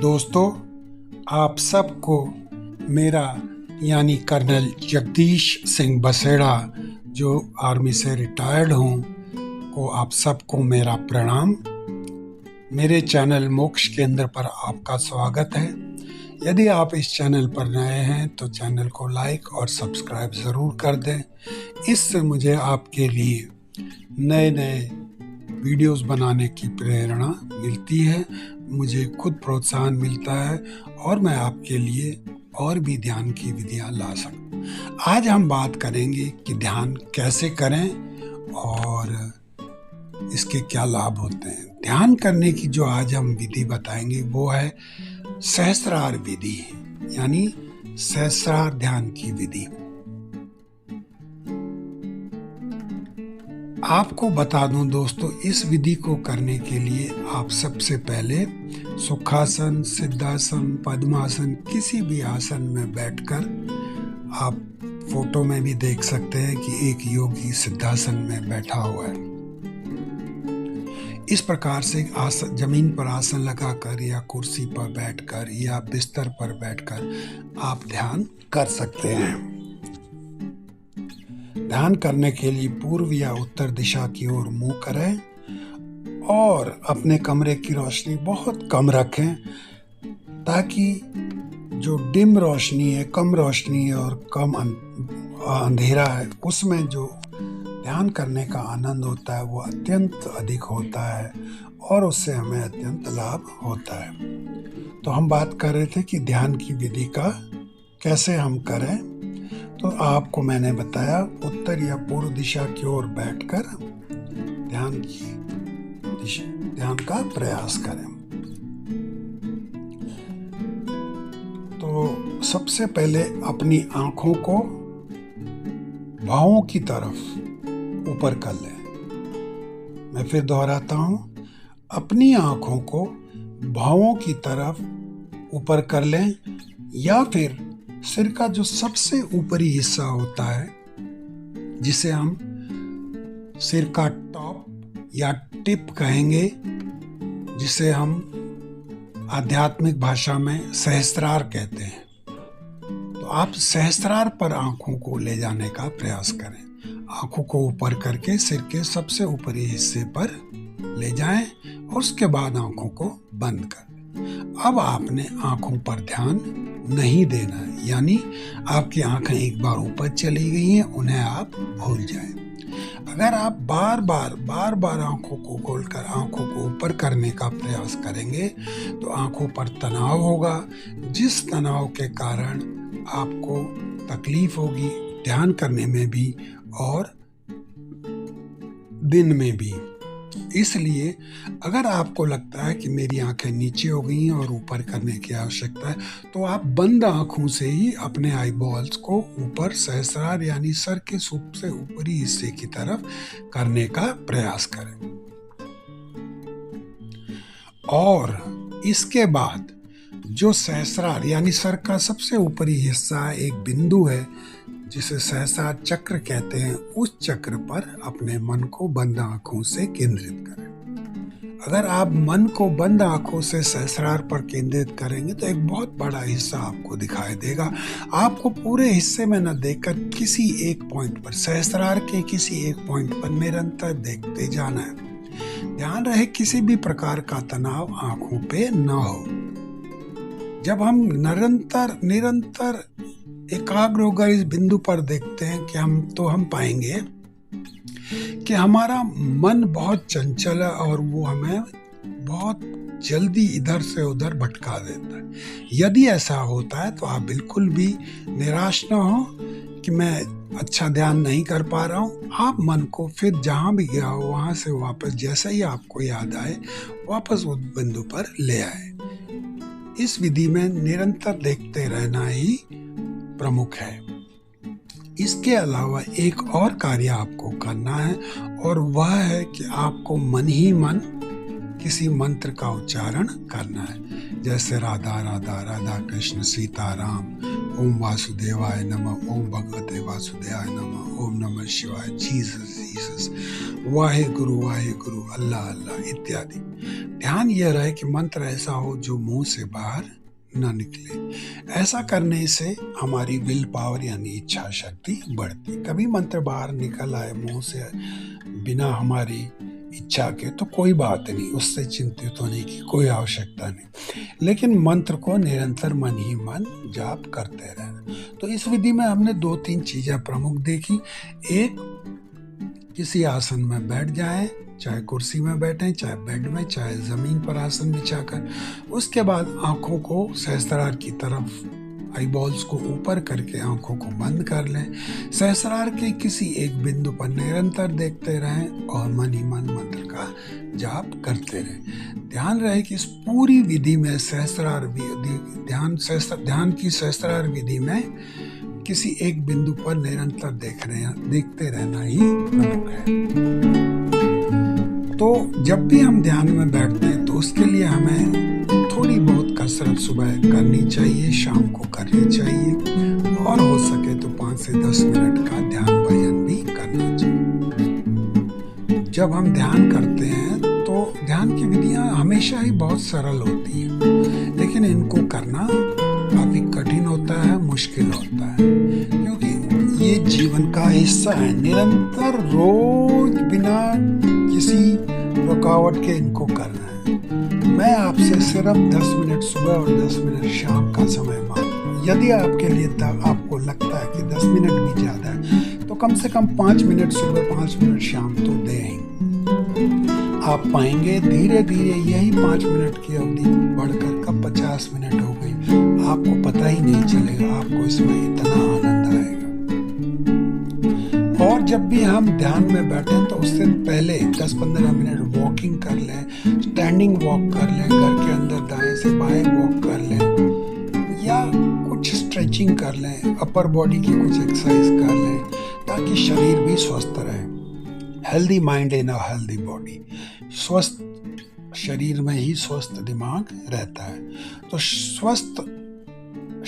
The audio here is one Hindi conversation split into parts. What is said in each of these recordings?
दोस्तों, आप सबको मेरा यानी कर्नल जगदीश सिंह बसेड़ा जो आर्मी से रिटायर्ड हों को आप सबको मेरा प्रणाम। मेरे चैनल मोक्ष केंद्र पर आपका स्वागत है। यदि आप इस चैनल पर नए हैं तो चैनल को लाइक और सब्सक्राइब ज़रूर कर दें। इससे मुझे आपके लिए नए नए वीडियोस बनाने की प्रेरणा मिलती है, मुझे खुद प्रोत्साहन मिलता है और मैं आपके लिए और भी ध्यान की विधियां ला सकूं। आज हम बात करेंगे कि ध्यान कैसे करें और इसके क्या लाभ होते हैं। ध्यान करने की जो आज हम विधि बताएंगे वो है सहस्त्रार विधि, यानी सहस्त्रार ध्यान की विधि। आपको बता दूं दोस्तों, इस विधि को करने के लिए आप सबसे पहले सुखासन, सिद्धासन, पद्मासन किसी भी आसन में बैठकर, आप फोटो में भी देख सकते हैं कि एक योगी सिद्धासन में बैठा हुआ है। इस प्रकार से आसन, जमीन पर आसन लगाकर या कुर्सी पर बैठकर या बिस्तर पर बैठकर आप ध्यान कर सकते हैं। ध्यान करने के लिए पूर्व या उत्तर दिशा की ओर मुंह करें और अपने कमरे की रोशनी बहुत कम रखें ताकि जो डिम रोशनी है, कम रोशनी और कम अंधेरा है, उसमें जो ध्यान करने का आनंद होता है वो अत्यंत अधिक होता है और उससे हमें अत्यंत लाभ होता है। तो हम बात कर रहे थे कि ध्यान की विधि का कैसे हम करें। तो आपको मैंने बताया उत्तर या पूर्व दिशा की ओर बैठकर ध्यान का प्रयास करें। तो सबसे पहले अपनी आंखों को भौं की तरफ ऊपर कर लें। मैं फिर दोहराता हूं, अपनी आंखों को भौं की तरफ ऊपर कर लें या फिर सिर का जो सबसे ऊपरी हिस्सा होता है, जिसे हम सिर का टॉप या टिप कहेंगे, जिसे हम आध्यात्मिक भाषा में सहस्त्रार कहते हैं। तो आप सहस्त्रार पर आंखों को ले जाने का प्रयास करें। आंखों को ऊपर करके सिर के सबसे ऊपरी हिस्से पर ले जाएं और उसके बाद आंखों को बंद कर दें। अब आपने आंखों पर ध्यान नहीं देना है, यानी आपकी आंखें एक बार ऊपर चली गई हैं, उन्हें आप भूल जाएं। अगर आप बार बार आंखों को खोलकर आंखों को ऊपर करने का प्रयास करेंगे तो आंखों पर तनाव होगा, जिस तनाव के कारण आपको तकलीफ होगी ध्यान करने में भी और दिन में भी। इसलिए अगर आपको लगता है कि मेरी आंखें नीचे हो गई हैं और ऊपर करने की आवश्यकता है, तो आप बंद आंखों से ही अपने आई बॉल्स को ऊपर सहस्त्रार यानी सर के सबसे ऊपरी हिस्से की तरफ करने का प्रयास करें। और इसके बाद जो सहस्त्रार यानी सर का सबसे ऊपरी हिस्सा एक बिंदु है जिसे सहस्त्रार चक्र कहते हैं, उस चक्र पर अपने मन को बंद आंखों से केंद्रित करें। अगर आप मन को बंद आंखों से सहस्त्रार पर केंद्रित करेंगे तो एक बहुत बड़ा हिस्सा आपको दिखाई देगा। आपको पूरे हिस्से में न देखकर किसी एक पॉइंट पर, सहस्त्रार के किसी एक पॉइंट पर निरंतर देखते जाना है। ध्यान रहे किसी भी प्रकार का तनाव आंखों पे न हो। जब हम निरंतर एकाग्र होकर इस बिंदु पर देखते हैं कि हम पाएंगे कि हमारा मन बहुत चंचल है और वो हमें बहुत जल्दी इधर से उधर भटका देता है। यदि ऐसा होता है तो आप बिल्कुल भी निराश न हो कि मैं अच्छा ध्यान नहीं कर पा रहा हूँ। आप मन को फिर जहाँ भी गया हो वहाँ से वापस, जैसे ही आपको याद आए, वापस उस बिंदु पर ले आए। इस विधि में निरंतर देखते रहना ही प्रमुख है। इसके अलावा एक और कार्य आपको करना है और वह है कि आपको मन ही मन किसी मंत्र का उच्चारण करना है, जैसे राधा राधा राधा कृष्ण सीताराम, ओम वासुदेवाय नमः, ओम भगवते वासुदेवाय नमः, ओम नमः शिवाय, जीसस जीसस, वाहे गुरु अल्लाह अल्लाह इत्यादि। ध्यान यह रहे कि मंत्र ऐसा हो जो मुंह से बाहर न निकले। ऐसा करने से हमारी विल पावर यानी इच्छा शक्ति बढ़ती। कभी मंत्र बाहर निकल आए मुंह से बिना हमारी इच्छा के तो कोई बात नहीं, उससे चिंतित होने की कोई आवश्यकता नहीं, लेकिन मंत्र को निरंतर मन ही मन जाप करते रहना। तो इस विधि में हमने 2-3 चीजें प्रमुख देखी। एक, किसी आसन में बैठ जाएं, चाहे कुर्सी में बैठें, चाहे बेड में, चाहे जमीन पर आसन बिछाकर। उसके बाद आंखों को सहस्त्रार की तरफ, आई बॉल्स को ऊपर करके आंखों को बंद कर लें। सहस्त्रार के किसी एक बिंदु पर निरंतर देखते रहें और मन ही मन मंत्र का जाप करते रहें। ध्यान रहे कि इस पूरी विधि में सहस्त्रार विधि, ध्यान की सहस्त्रार विधि में किसी एक बिंदु पर निरंतर देखते रहना ही प्रमुख है। तो जब भी हम ध्यान में बैठते हैं तो उसके लिए हमें थोड़ी बहुत कसरत सुबह करनी चाहिए, शाम को करनी चाहिए, और हो सके तो 5 से 10 मिनट का ध्यान भजन भी करना चाहिए। जब हम ध्यान करते हैं तो ध्यान की विधियां हमेशा ही बहुत सरल होती हैं, लेकिन इनको करना काफी कठिन होता है, मुश्किल होता है, क्योंकि ये जीवन का हिस्सा है। निरंतर रोज बिना किसी रुकावट के इनको करना है। मैं आपसे सिर्फ 10 मिनट सुबह और 10 मिनट शाम का समय मांगूंगा। यदि आपके लिए आपको लगता है कि 10 मिनट भी ज्यादा है तो कम से कम 5 मिनट सुबह, 5 मिनट शाम तो दें। आप पाएंगे धीरे धीरे यही 5 मिनट की अवधि बढ़कर कब 50 मिनट हो गई, आपको पता ही नहीं चलेगा। आपको इसमें इतना आनंद आएगा। और जब भी हम ध्यान में बैठे तो उससे पहले 10-15 मिनट वॉकिंग कर लें, स्टैंडिंग वॉक कर लें, घर के अंदर दाएं से बाएं वॉक कर लें, या कुछ स्ट्रेचिंग कर लें, अपर बॉडी की कुछ एक्सरसाइज कर लें, ताकि शरीर भी स्वस्थ रहे। Healthy mind in a healthy body, स्वस्थ शरीर में ही स्वस्थ दिमाग रहता है। तो स्वस्थ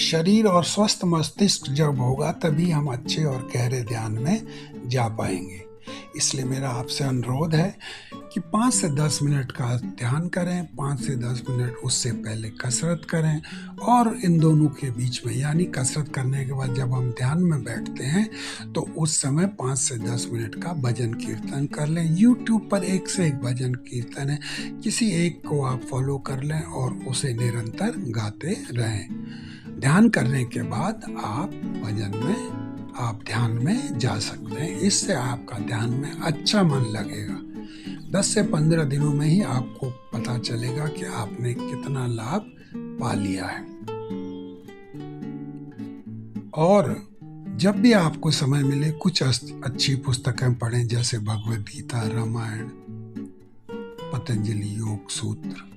शरीर और स्वस्थ मस्तिष्क जब होगा तभी हम अच्छे और गहरे ध्यान में जा पाएंगे। इसलिए मेरा आपसे अनुरोध है कि 5 से 10 मिनट का ध्यान करें, 5 से 10 मिनट उससे पहले कसरत करें, और इन दोनों के बीच में यानी कसरत करने के बाद जब हम ध्यान में बैठते हैं तो उस समय 5 से 10 मिनट का भजन कीर्तन कर लें। YouTube पर एक से एक भजन कीर्तन है, किसी एक को आप फॉलो कर लें और उसे निरंतर गाते रहें। ध्यान करने के बाद आप ध्यान में जा सकते हैं। इससे आपका ध्यान में अच्छा मन लगेगा। 10 से 15 दिनों में ही आपको पता चलेगा कि आपने कितना लाभ पा लिया है। और जब भी आपको समय मिले कुछ अच्छी पुस्तकें पढ़ें, जैसे भगवद गीता, रामायण, पतंजलि योग सूत्र,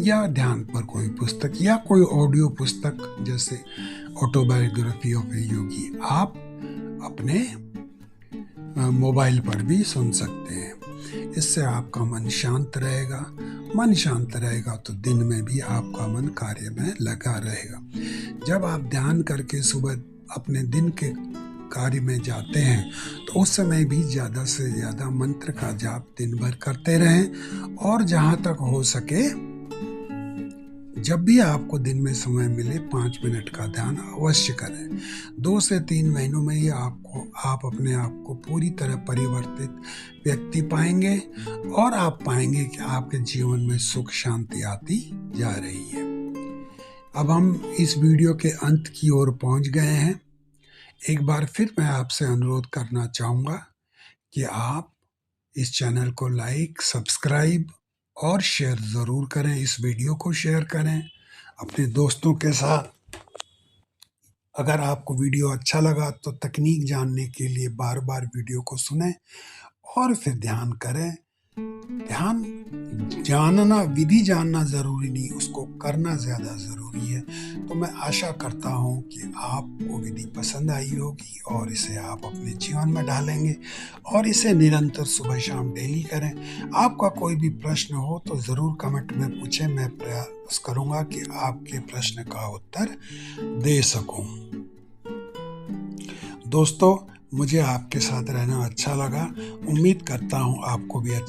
या ध्यान पर कोई पुस्तक, या कोई ऑडियो पुस्तक जैसे ऑटोबायोग्राफी ऑफ ए योगी, आप अपने मोबाइल पर भी सुन सकते हैं। इससे आपका मन शांत रहेगा। मन शांत रहेगा तो दिन में भी आपका मन कार्य में लगा रहेगा। जब आप ध्यान करके सुबह अपने दिन के कार्य में जाते हैं तो उस समय भी ज़्यादा से ज़्यादा मंत्र का जाप दिन भर करते रहें। और जहाँ तक हो सके जब भी आपको दिन में समय मिले 5 मिनट का ध्यान अवश्य करें। 2 से 3 महीनों में ही आप अपने आप को पूरी तरह परिवर्तित व्यक्ति पाएंगे, और आप पाएंगे कि आपके जीवन में सुख शांति आती जा रही है। अब हम इस वीडियो के अंत की ओर पहुंच गए हैं। एक बार फिर मैं आपसे अनुरोध करना चाहूँगा कि आप इस चैनल को लाइक, सब्सक्राइब और शेयर ज़रूर करें। इस वीडियो को शेयर करें अपने दोस्तों के साथ। अगर आपको वीडियो अच्छा लगा तो तकनीक जानने के लिए बार बार वीडियो को सुनें और फिर ध्यान करें। ध्यान जानना, विधि जानना ज़रूरी नहीं, उसको करना ज़्यादा ज़रूरी भी है। तो मैं आशा करता हूँ कि आपको विधि पसंद आई होगी और इसे आप अपने जीवन में ढालेंगे और इसे निरंतर सुबह शाम डेली करें। आपका कोई भी प्रश्न हो तो ज़रूर कमेंट में पूछें, मैं प्रयास करूँगा कि आपके प्रश्न का उत्तर दे सकूँ। दोस्तों, मुझे आपके साथ रहना अच्छा लगा। उम्मीद करता हूँ आपको भी अच्छा